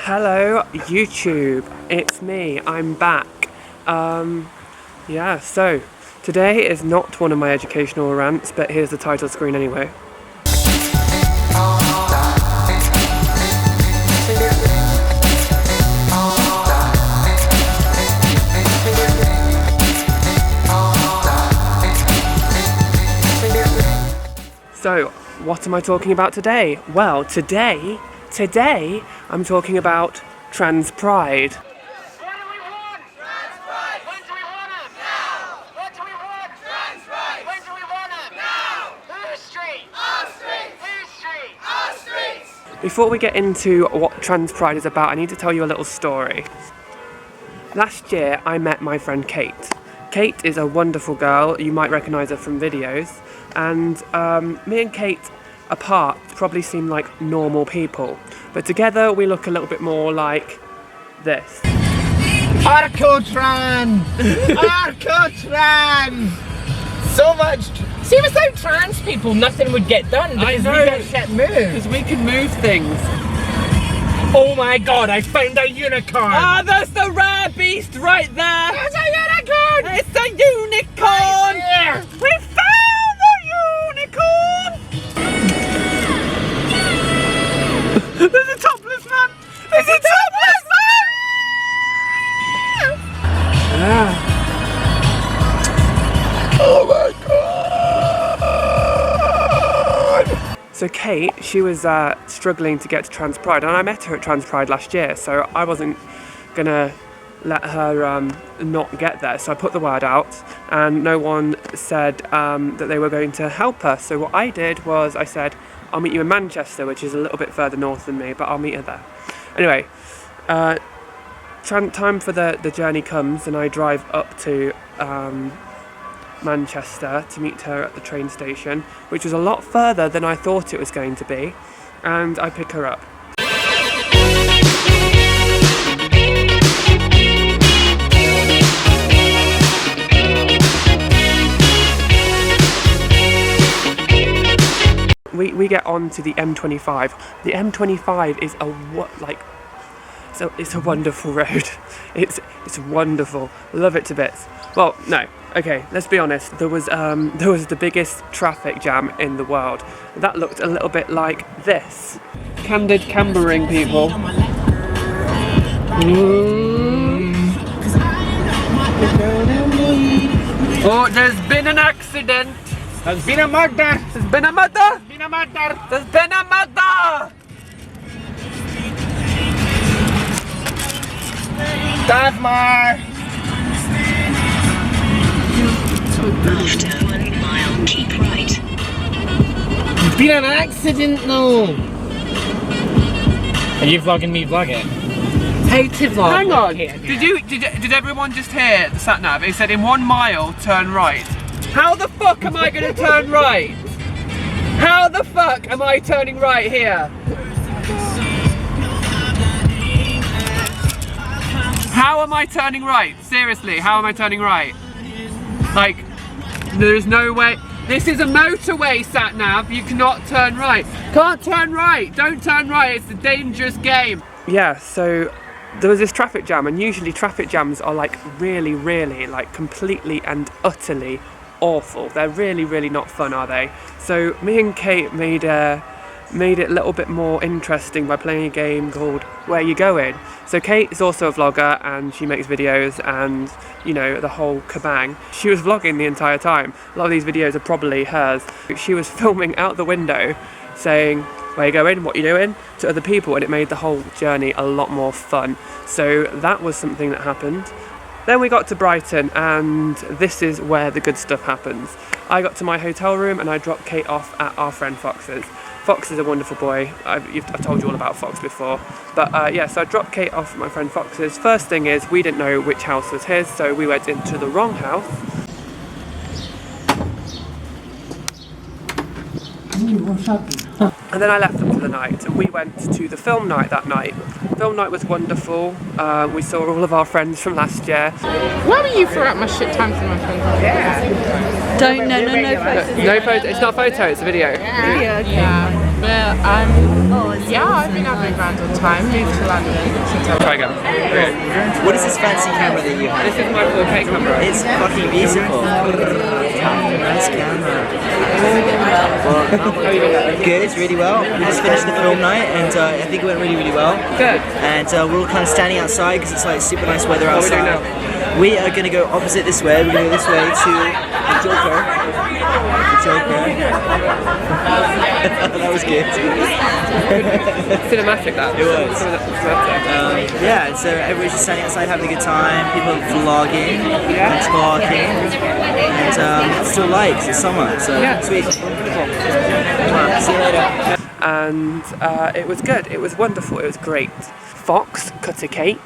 Hello YouTube, it's me, I'm back. Yeah, so today is not one of my educational rants, but here's the title screen anyway. So, what am I talking about today? Well, today I'm talking about trans pride. What do we want? Trans pride! When do we want them? Now! What do we want? Trans pride! When do we want them? Now! Whose street? Our street! Whose street? Our streets! Before we get into what trans pride is about, I need to tell you a little story. Last year I met my friend Kate. Kate is a wonderful girl, you might recognise her from videos, and me and Kate apart probably seem like normal people, but together we look a little bit more like this. Arco-tran! Arco-tran! So much. See, without trans people, nothing would get done because we get shit moved. Because we can move things. Oh my god, I found a unicorn! Ah, that's the rare beast right there! There's a unicorn! It's a unicorn! Right. We found the unicorn! There's a topless man! There's a topless man! Yeah. Oh my god! So Kate, she was struggling to get to Trans Pride, and I met her at Trans Pride last year, so I wasn't gonna let her not get there. So I put the word out, and no one said that they were going to help her. So what I did was I said, I'll meet you in Manchester, which is a little bit further north than me, but I'll meet her there. Anyway, time for the journey comes, and I drive up to Manchester to meet her at the train station, which was a lot further than I thought it was going to be, and I pick her up. We get on to the M25. The M25 is it's a wonderful road. It's wonderful. Love it to bits. Well, no. Okay, let's be honest. There was the biggest traffic jam in the world. That looked a little bit like this. Candid cambering, people. Oh, there's been an accident. There's been a murder! There's been a murder. There's been a murder! There's been a murder. Dagmar! After 1 mile, keep right. There's been an accident though! Are you vlogging me vlogging? How to vlog? Hang on. Did everyone just hear the sat nav? It said in 1 mile, turn right. How the fuck am I going to turn right? How the fuck am I turning right here? How am I turning right? Seriously, how am I turning right? Like, there's no way. This is a motorway, sat nav. You cannot turn right. Can't turn right. Don't turn right. It's a dangerous game. Yeah, so there was this traffic jam, and usually traffic jams are like really, like completely and utterly awful. They're really not fun, are they? So me and Kate made it a little bit more interesting by playing a game called Where You Going. So Kate is also a vlogger, and she makes videos and, you know, the whole kabang. She was vlogging the entire time. A lot of these videos are probably hers. She was filming out the window saying, where you going, what you doing, to other people, and it made the whole journey a lot more fun. So that was something that happened. Then we got to Brighton, and this is where the good stuff happens. I got to my hotel room and I dropped Kate off at our friend Fox's. Fox is a wonderful boy. I've told you all about Fox before. But yeah, so I dropped Kate off at my friend Fox's. First thing is, we didn't know which house was his, so we went into the wrong house. And then I left them for the night, and we went to the film night that night. Film night was wonderful. We saw all of our friends from last year. Why were you throughout my shit times with my friends? Yeah. No photos. No photo. It's not a photo. It's a video. Yeah, okay. Yeah. But yeah, I've been having a grand old time. Moved to London since I was. Try again. What is this fancy camera that you have? This is my 4K camera. It's fucking beautiful. Nice camera. Good, really well. We just finished the film night and I think it went really, really well. Good. And we're all kind of standing outside because it's like super nice weather What are we doing outside. now? We are going to go opposite this way. We're going to go this way to the Joker. The Joker. That was good. Cinematic, that. It was. Cinematic. Yeah, and so everybody's just standing outside having a good time. People are vlogging and talking. And still light 'cause it's summer. So Yeah. sweet. See you later. And it was good. It was wonderful. It was great. Fox cut a cake.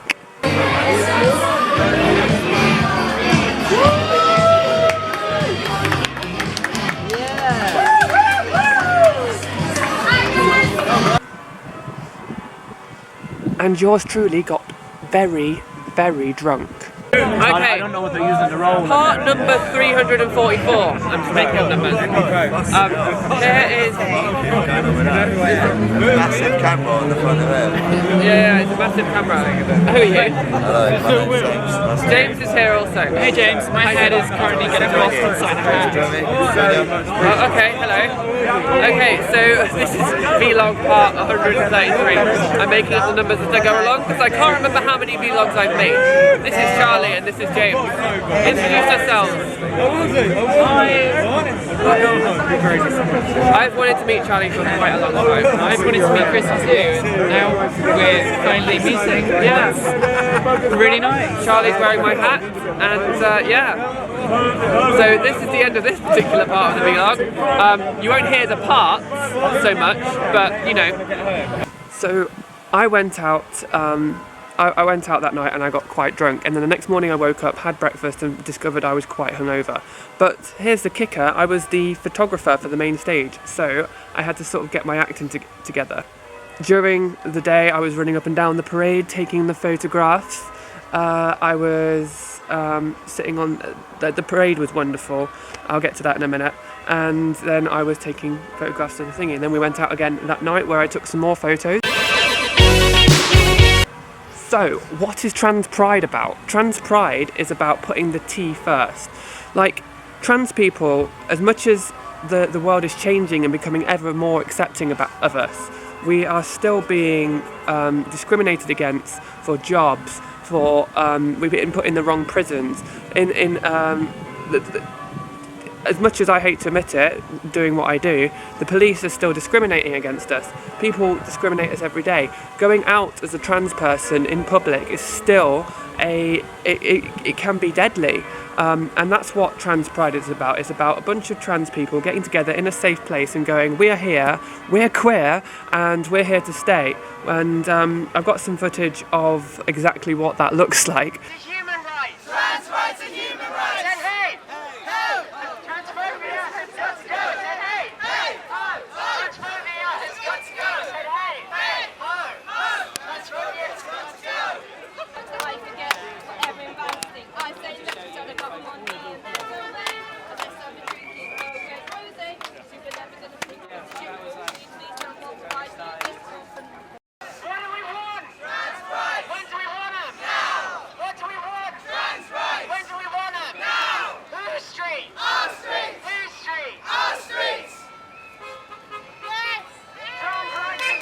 And yours truly got very, very drunk. Okay. I don't know what they're using to roll. Part number 344. I'm just making up numbers. Here is. Massive camera on the front of it. Yeah, it's a massive camera. Who are you? Hello, my name's James. Nice to James is here also. Hey James, my head is currently getting lost inside a hat. Oh, okay, hello. Okay, so this is vlog part 133. I'm making up the numbers as I go along because I can't remember how many vlogs I've made. This is Charlie and this is James. Introduce yourselves. I've wanted to meet Charlie for quite a long time. I've wanted to meet Chrissi too, and now we're finally meeting. Yes. Really nice. Charlie's wearing my hat, and yeah. So this is the end of this particular part of the vlog. You won't hear the parts so much, but you know. So I went out. I went out that night and I got quite drunk, and then the next morning I woke up, had breakfast and discovered I was quite hungover. But here's the kicker, I was the photographer for the main stage, so I had to sort of get my acting together. During the day I was running up and down the parade taking the photographs. I was sitting on, the parade was wonderful, I'll get to that in a minute, and then I was taking photographs of the thingy, and then we went out again that night where I took some more photos. So, what is Trans Pride about? Trans Pride is about putting the T first. Like, trans people, as much as the world is changing and becoming ever more accepting of us, we are still being discriminated against for jobs, for we've been put in the wrong prisons. As much as I hate to admit it, doing what I do, the police are still discriminating against us. People discriminate us every day. Going out as a trans person in public is still it can be deadly. And that's what Trans Pride is about. It's about a bunch of trans people getting together in a safe place and going, we are here, we're queer, and we're here to stay. And I've got some footage of exactly what that looks like. It's human rights. Trans rights and human rights. Say hey. Hey. Transphobia has got to go. Say hey. Hey. Transphobia has got to go. Say hey. Hey. Transphobia has got to go. I forget whatever embarrassing. I say left to the government here, there's all day. Unless I'm drinking a red rosé. Super never gonna think it's you. Please don't multiply this often. What do we want? Trans rights. When do we want them? Now. What do we want? Trans rights. When do we want them? Now. Whose street? Our street. Whose street? Our streets. Yes. Trans rights and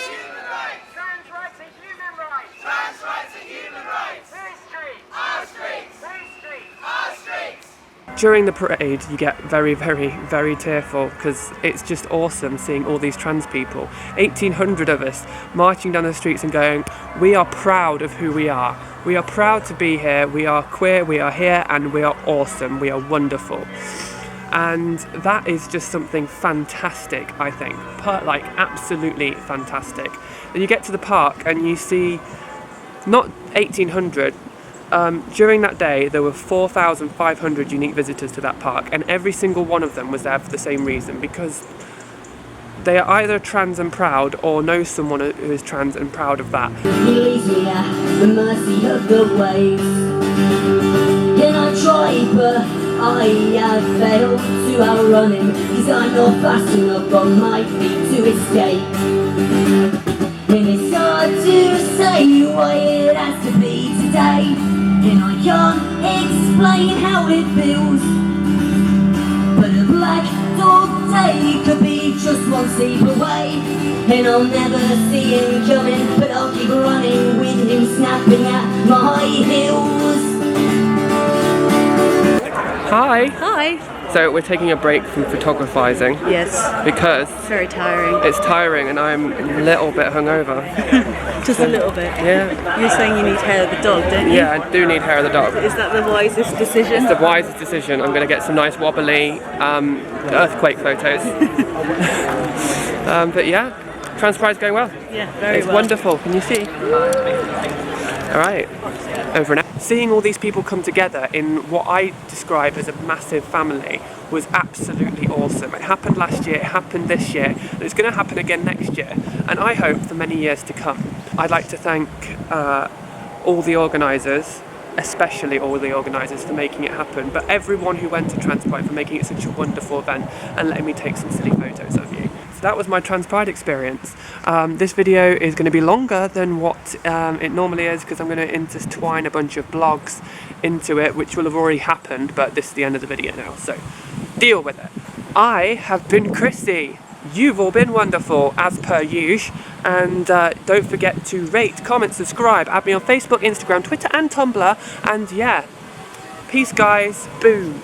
human rights. Trans rights and human rights. Trans rights and human rights. Whose street? Our streets. Whose street? Our streets. During the parade, you get very, very, very tearful because it's just awesome seeing all these trans people. 1,800 of us marching down the streets and going, we are proud of who we are. We are proud to be here. We are queer, we are here, and we are awesome. We are wonderful. And that is just something fantastic, I think. Like, absolutely fantastic. And you get to the park and you see, not 1,800, during that day there were 4,500 unique visitors to that park, and every single one of them was there for the same reason, because they are either trans and proud or know someone who is trans and proud of that. He leads me at the mercy of the waves. Then I try, but I have failed to outrun him, 'cause I'm not fast enough on my feet to escape. And it's hard to say why it has to be today, and I can't explain how it feels. But a black dog day could be just one sleep away, and I'll never see him coming, but I'll keep running with him snapping at my heels. Hi. Hi. So we're taking a break from photographizing Yes. because It's very tiring. it's tiring and I'm a little bit hungover. Just a little bit. Yeah. You're saying you need hair of the dog, don't you? Yeah, I do need hair of the dog. Is that the wisest decision? It's the wisest decision. I'm going to get some nice wobbly earthquake photos. But yeah, Transpire's going well. Yeah, very It's well. wonderful. Can you see? All right, over and out. Seeing all these people come together in what I describe as a massive family was absolutely awesome. It happened last year, it happened this year, and it's going to happen again next year. And I hope for many years to come. I'd like to thank all the organisers, especially all the organisers for making it happen, but everyone who went to Transpire for making it such a wonderful event and letting me take some silly photos of you. So that was my Transpire experience. This video is going to be longer than what it normally is because I'm going to intertwine a bunch of blogs into it, which will have already happened, but this is the end of the video now, so deal with it. I have been Chrissy. You've all been wonderful, as per usual, and don't forget to rate, comment, subscribe, add me on Facebook, Instagram, Twitter and Tumblr, and yeah, peace guys, boom.